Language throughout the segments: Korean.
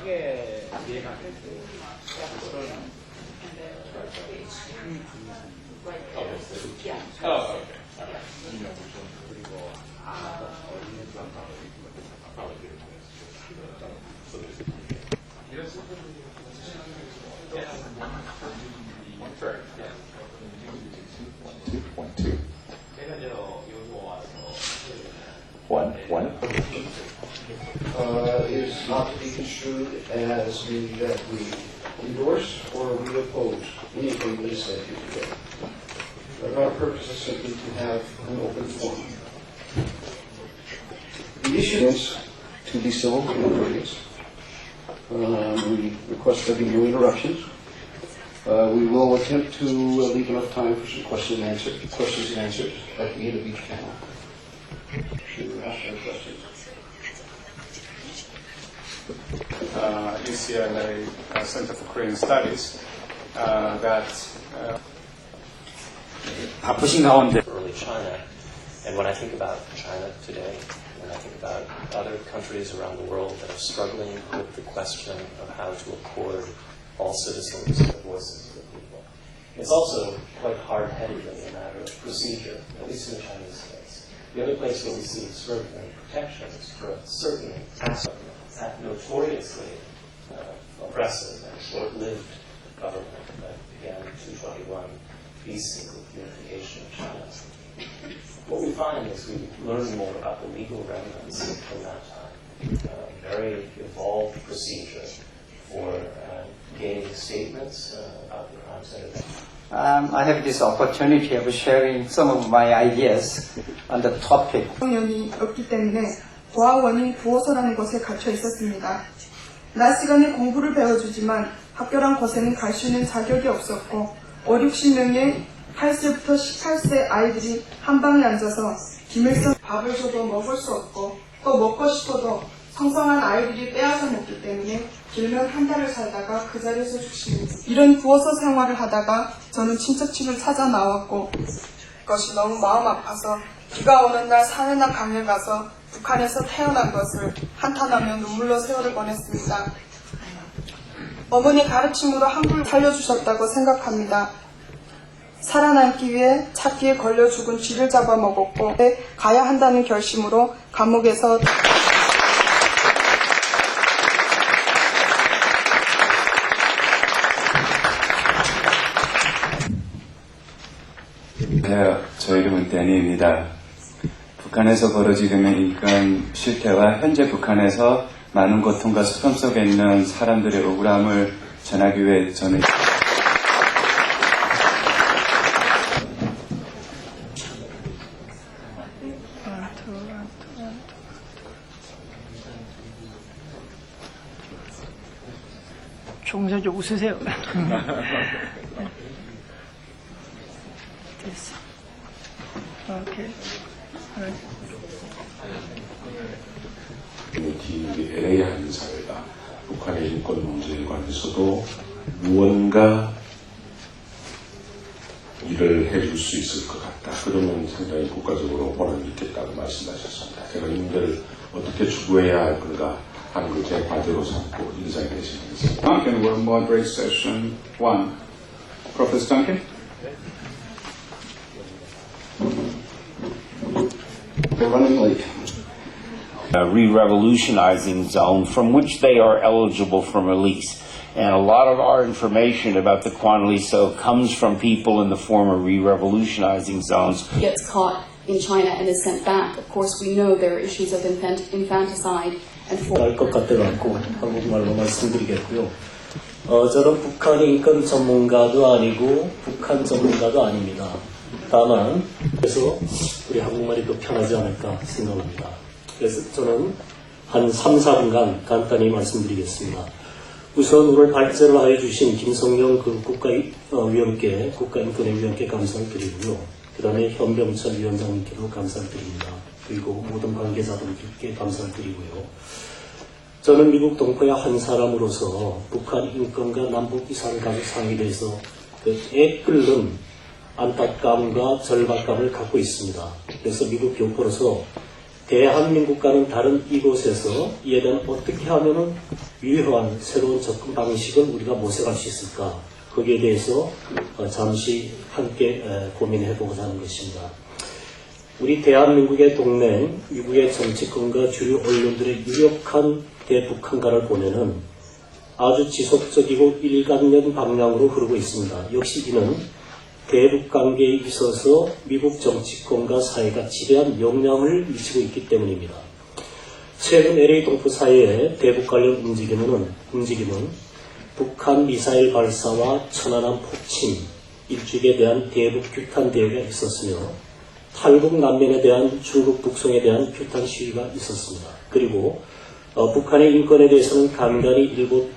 크게 이해가 안 되고 그런 그리고 One. Is not to be construed as meaning that we endorse or we oppose anything that is said here today. Our purpose is simply to have an open forum. The issue is to be civil and courteous. We request there be no interruptions. We will attempt to leave enough time for some questions and answers at the end of each panel. To ask their questions. UCLA Center for Korean Studies 바쁘신 가운데 early China, and when I think about China today, when I think about other countries around the world that are struggling with the question of how to accord all citizens the voices of the people, it's also quite hard-headed in the matter of procedure, at least in the Chinese case. The other place where we see extraordinary protections for certain aspects that notoriously oppressive and short-lived government that began in 221 peace and unification of China. What we find is we learn more about the legal remnants from that time. Very evolved procedure for gaining statements about the crimes that have been. I have this opportunity of sharing some of my ideas on the topic. 연이 없기 때문에 고아원이 부호서라는 곳에 갇혀 있었습니다. 낮 시간에 공부를 배워주지만 학교랑 곳에는 갈 수 있는 자격이 없었고 50-60명의 8세부터 18세 아이들이 한 방에 앉아서 김일성 밥을 줘도 먹을 수 없고 또 먹고 싶어도 성성한 아이들이 빼앗아 먹기 때문에 길면 한 달을 살다가 그 자리에서 죽습니다. 이런 부호서 생활을 하다가 저는 친척집을 찾아 나왔고 그것이 너무 마음 아파서 비가 오는 날 산이나 강에 가서 북한에서 태어난 것을 한탄하며 눈물로 세월을 보냈습니다. 어머니 가르침으로 한국을 살려주셨다고 생각합니다. 살아남기 위해 차기에 걸려 죽은 쥐를 잡아먹었고 가야 한다는 결심으로 감옥에서 네, 저 이름은 데니입니다. 북한에서 벌어지고 있는 인권 실태와 현재 북한에서 많은 고통과 슬픔 속에 있는 사람들의 억울함을 전하기 위해 저는 종자 좀 웃으세요. 됐어. 오케이. LA 한인사회가 북한의 인권 문제에 관해서도 무언가 일을 해줄 수 있을 것 같다. 그러면 상당히 국가적으로 보람이 있겠다고 말씀하셨습니다. 제가 이 문제를 어떻게 추구해야 할 건가 하는 걸 제 과제로 삼고 인사에 계시겠습니다. Duncan will moderate session 1. Professor Duncan? They're running late. Re-revolutionizing zone from which they are eligible for release. And a lot of our information about the Kwanliso comes from people in the former re-revolutionizing zones. Gets caught in China and is sent back. Of course, we know there are issues of infanticide and 알 것 같아갖고 한국말로 말씀드리겠고요. 저는 북한의 인권 전문가도 아니고 북한 전문가도 아닙니다. 다만 그래서 우리 한국말이 더 편하지 않을까 생각합니다. 그래서 저는 한 3, 4분간 간단히 말씀드리겠습니다. 우선 오늘 발제를 하여 주신 김성영 국가위원께, 국가인권위원께 감사를 드리고요. 그 다음에 현병철 위원장님께도 감사를 드립니다. 그리고 모든 관계자들께 감사를 드리고요. 저는 미국 동포의 한 사람으로서 북한 인권과 남북 이산 가족상에 대해서 애끓는 안타까움과 절박감을 갖고 있습니다. 그래서 미국 교포로서 대한민국과는 다른 이곳에서 이에 대한 어떻게 하면은 유효한 새로운 접근 방식을 우리가 모색할 수 있을까? 거기에 대해서 잠시 함께 고민해보고자 하는 것입니다. 우리 대한민국의 동맹, 미국의 정치권과 주류 언론들의 유력한 대북한가를 보면은 아주 지속적이고 일관된 방향으로 흐르고 있습니다. 역시 이는 대북관계에 있어서 미국 정치권과 사회가 지대한 영향을 미치고 있기 때문입니다. 최근 LA 동포 사회의 대북 관련 움직임은 북한 미사일 발사와 천안함 폭침, 일주일에 대한 대북 규탄 대회가 있었으며 탈북 난민에 대한 중국 북송에 대한 규탄 시위가 있었습니다. 그리고 북한의 인권에 대해서는 간간히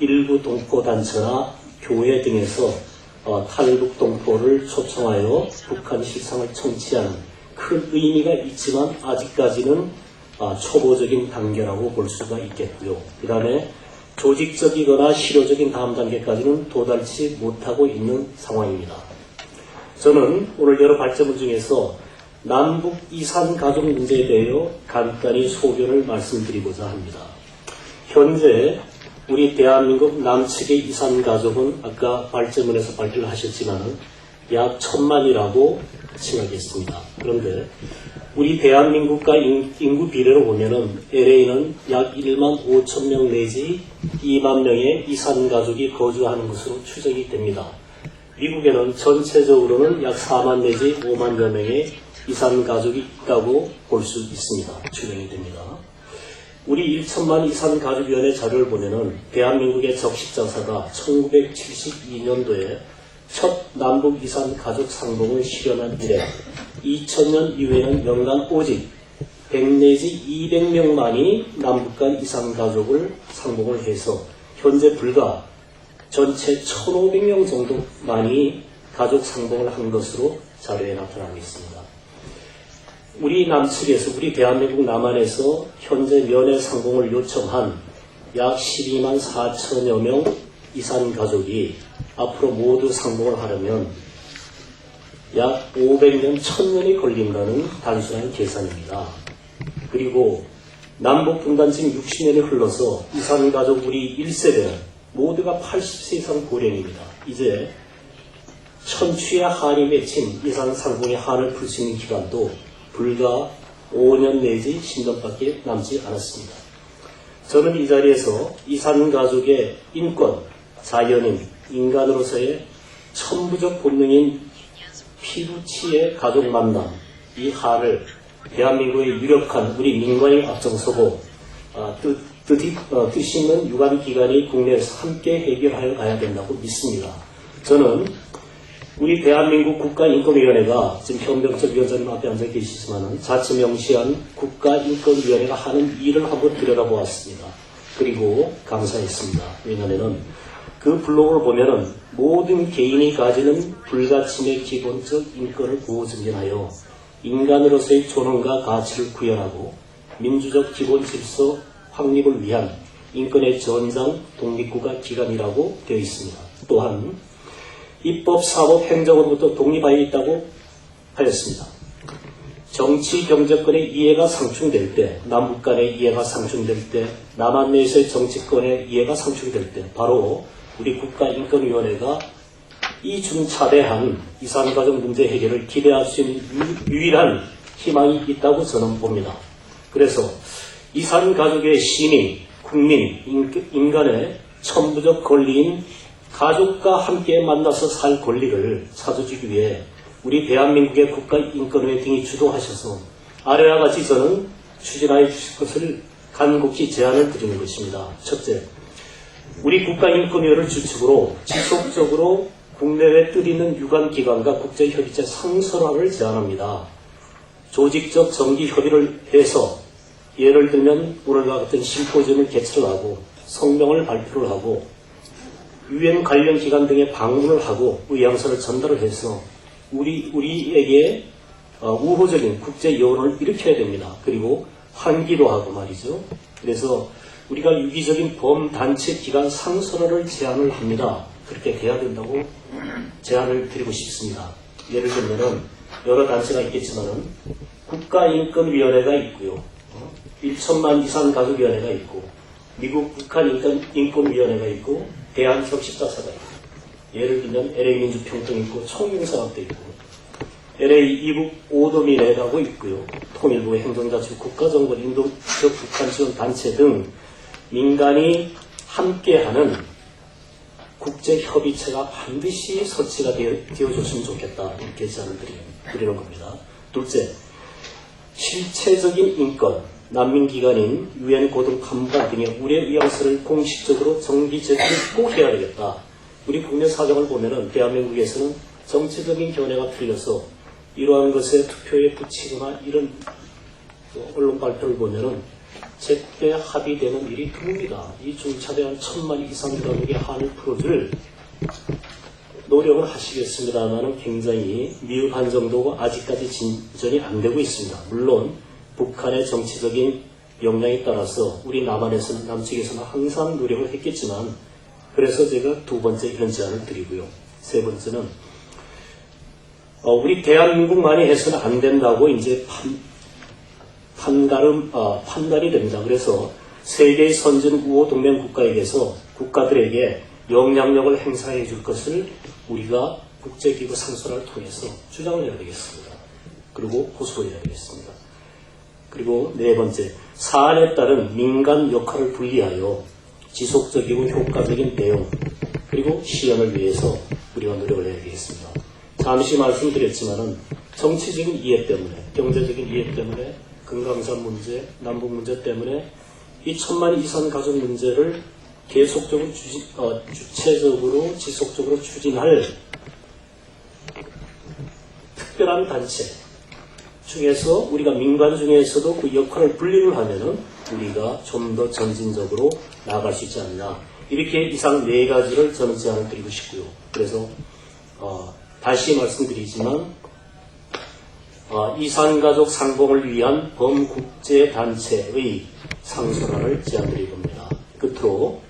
일부 동포 단체나 교회 등에서 탈북 동포를 초청하여 북한 실상을 청취하는 큰 의미가 있지만 아직까지는 초보적인 단계라고 볼 수가 있겠고요. 그 다음에 조직적이거나 실효적인 다음 단계까지는 도달치 못하고 있는 상황입니다. 저는 오늘 여러 발제문 중에서 남북 이산 가족 문제에 대하여 간단히 소견을 말씀드리고자 합니다. 현재 우리 대한민국 남측의 이산 가족은 아까 발제문에서 발표를 하셨지만 약 1000만이라고 칭하겠습니다. 그런데 우리 대한민국과 인구 비례로 보면은 LA는 약 1만 5천 명 내지 2만 명의 이산 가족이 거주하는 것으로 추정이 됩니다. 미국에는 전체적으로는 약 4만 내지 5만여 명의 이산 가족이 있다고 볼 수 있습니다. 추정이 됩니다. 우리 1천만 이산 가족위원회 자료를 보면은 대한민국의 적십자사가 1972년도에 첫 남북 이산 가족 상봉을 실현한 이래 2000년 이후에는 연간 오직 100 내지 200명만이 남북 간 이산 가족을 상봉을 해서 현재 불과 전체 1500명 정도만이 가족 상봉을 한 것으로 자료에 나타나고 있습니다. 우리 남측에서, 우리 대한민국 남한에서 현재 면회 상봉을 요청한 약 12만 4천여 명 이산 가족이 앞으로 모두 상봉을 하려면 약 500년, 1000년이 걸린다는 단순한 계산입니다. 그리고 남북분단층 60년이 흘러서 이산 가족 우리 1세대 모두가 80세 이상 고령입니다. 이제 천추의 한이 맺힌 이산 상봉의 한을 풀 수 있는 기간도 불과 5년 내지 10년밖에 남지 않았습니다. 저는 이 자리에서 이산 가족의 인권, 자연인, 인간으로서의 천부적 본능인 피부치의 가족 만남, 이 한을 대한민국의 유력한 우리 민관이 앞장서고 뜻 있는 유관기관이 국내에서 함께 해결하여 가야 된다고 믿습니다. 저는 우리 대한민국 국가인권위원회가 지금 현병철 위원장님 앞에 앉아 계시지만 자체 명시한 국가인권위원회가 하는 일을 한번 들여다보았습니다. 그리고 감사했습니다. 왜냐하면 그 블로그를 보면은 모든 개인이 가지는 불가침의 기본적 인권을 보호 증진하여 인간으로서의 존엄과 가치를 구현하고 민주적 기본 질서 확립을 위한 인권의 전장 독립국가 기관이라고 되어 있습니다. 또한 입법, 사법, 행정으로부터 독립하여 있다고 하였습니다. 정치, 경제권의 이해가 상충될 때, 남북 간의 이해가 상충될 때, 남한 내에서의 정치권의 이해가 상충될 때 바로 우리 국가인권위원회가 이 중차대한 이산가족 문제 해결을 기대할 수 있는 유일한 희망이 있다고 저는 봅니다. 그래서 이산가족의 시민, 국민, 인간의 천부적 권리인 가족과 함께 만나서 살 권리를 찾아주기 위해 우리 대한민국의 국가인권위원회 등이 주도하셔서 아래와 같이 저는 추진하여 주실 것을 간곡히 제안을 드리는 것입니다. 첫째, 우리 국가인권위원회를 주축으로 지속적으로 국내외 뜻 있는 유관기관과 국제협의체 상설화를 제안합니다. 조직적 정기 협의를 해서 예를 들면 오늘과 같은 심포지엄을 개최를 하고 성명을 발표를 하고 유엔 관련 기관 등에 방문을 하고 의향서를 전달을 해서 우리에게 우호적인 국제 여론을 일으켜야 됩니다. 그리고 환기도 하고 말이죠. 그래서 우리가 유기적인 범단체 기관 상설화를 제안을 합니다. 그렇게 돼야 된다고 제안을 드리고 싶습니다. 예를 들면은 여러 단체가 있겠지만은 국가인권위원회가 있고요. 1천만 이산 가족위원회가 있고 미국 북한 인권위원회가 있고 대한적십자사가 있고 예를 들면 LA 민주평등 있고 총영사학도 있고 LA 이북 오도미래라고 있고요. 통일부 행정자치 국가정보 인도적 북한 지원 단체 등 민간이 함께하는 국제협의체가 반드시 설치가 되어줬으면 좋겠다. 이렇게 제안을 드리는 겁니다. 둘째, 실체적인 인권, 난민기관인 UN 고등감사 등의 우리의 의향서를 공식적으로 정기 제출을 꼭 해야 되겠다. 우리 국내 사정을 보면은 대한민국에서는 정치적인 견해가 틀려서 이러한 것에 투표에 붙이거나 이런 언론 발표를 보면은 제때 합의되는 일이 드뭅니다. 이 중차대한 1000만 이상 가족의 한을 풀어줄 노력을 하시겠습니다만은 굉장히 미흡한 정도고 아직까지 진전이 안 되고 있습니다. 물론 북한의 정치적인 역량에 따라서 우리 남측에서는 항상 노력을 했겠지만 그래서 제가 두 번째 이런 제안을 드리고요. 세 번째는 우리 대한민국만이 해서는 안 된다고 이제 판단이 됩니다. 그래서 세계의 선진 우호 동맹 국가들에게 영향력을 행사해 줄 것을 우리가 국제기구 상소를 통해서 주장을 해야 되겠습니다. 그리고 호소해야 되겠습니다. 그리고 네 번째, 사안에 따른 민간 역할을 분리하여 지속적이고 효과적인 대응 그리고 시연을 위해서 우리가 노력을 해야 되겠습니다. 잠시 말씀드렸지만은 정치적인 이해 때문에, 경제적인 이해 때문에, 금강산 문제, 남북 문제 때문에 이 1000만 이상 가족 문제를 계속적으로 주체적으로 지속적으로 추진할 특별한 단체 중에서 우리가 민간 중에서도 그 역할을 분리를 하면은 우리가 좀 더 점진적으로 나아갈 수 있지 않나. 이렇게 이상 네 가지를 저는 제안을 드리고 싶고요. 그래서 다시 말씀드리지만 이산가족 상봉을 위한 범국제단체의 상소란을 제안드릴 겁니다. 끝으로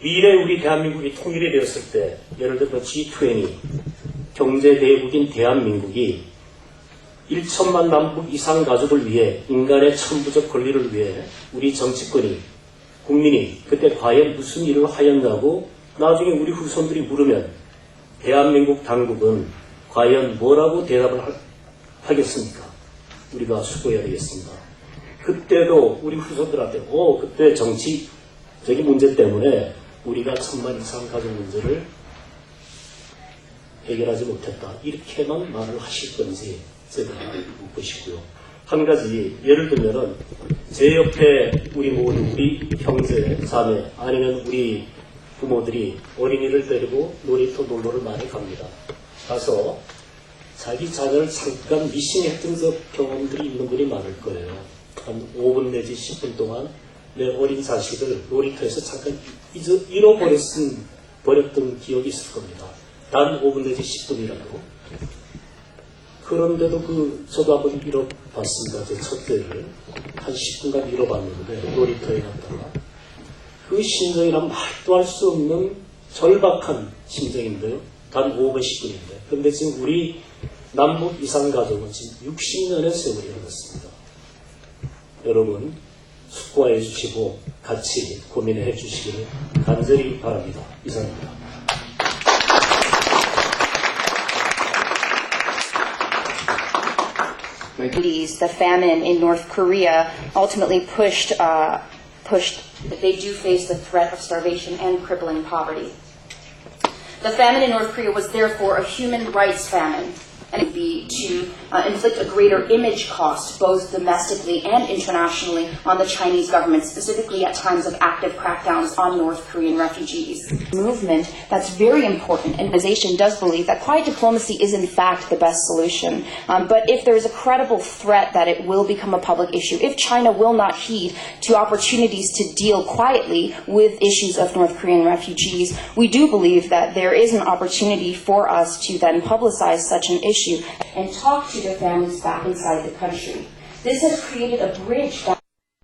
미래 우리 대한민국이 통일이 되었을 때 예를 들어 G20 경제대국인 대한민국이 1천만 남북 이상 가족을 위해 인간의 천부적 권리를 위해 우리 정치권이 국민이 그때 과연 무슨 일을 하였냐고 나중에 우리 후손들이 물으면 대한민국 당국은 과연 뭐라고 대답을 하겠습니까? 우리가 수고해야 되겠습니다. 그때도 우리 후손들한테 그때 정치적인 문제 때문에 우리가 1000만 이상 가족 문제를 해결하지 못했다. 이렇게만 말을 하실 건지 제가 묻고 싶고요. 한 가지 예를 들면은 제 옆에 우리 모두 우리 형제, 자매 아니면 우리 부모들이 어린이를 데리고 놀이터 놀러를 많이 갑니다. 가서 자기 자녀를 잠깐 미싱했던 경험들이 있는 분이 많을 거예요. 한 5분 내지 10분 동안 내 어린 자식을 놀이터에서 잠깐 잃어버렸던 기억이 있을 겁니다. 단 5분 내지 10분이라도. 그런데도 저도 한번 잃어봤습니다. 제 첫째를. 한 10분간 잃어봤는데, 놀이터에 갔다가. 그 심정이란 말도 할 수 없는 절박한 심정인데요. 단 5분 10분인데. 그런데 지금 우리 남북 이산 가족은 지금 60년의 세월이 흘렀습니다. 여러분, 숙고해 주시고 같이 고민해 주시기를 간절히 바랍니다. 이상입니다. The famine in North Korea ultimately pushed that they do face the threat of starvation and crippling poverty. The famine in North Korea was therefore a human rights famine, and it would be to inflict a greater image cost, both domestically and internationally, on the Chinese government, specifically at times of active crackdowns on North Korean refugees. Movement that's very important, and the organization does believe that quiet diplomacy is in fact the best solution. But if there is a credible threat that it will become a public issue, if China will not heed to opportunities to deal quietly with issues of North Korean refugees, we do believe that there is an opportunity for us to then publicize such an issue and talk to their families back inside the country. This has created a bridge that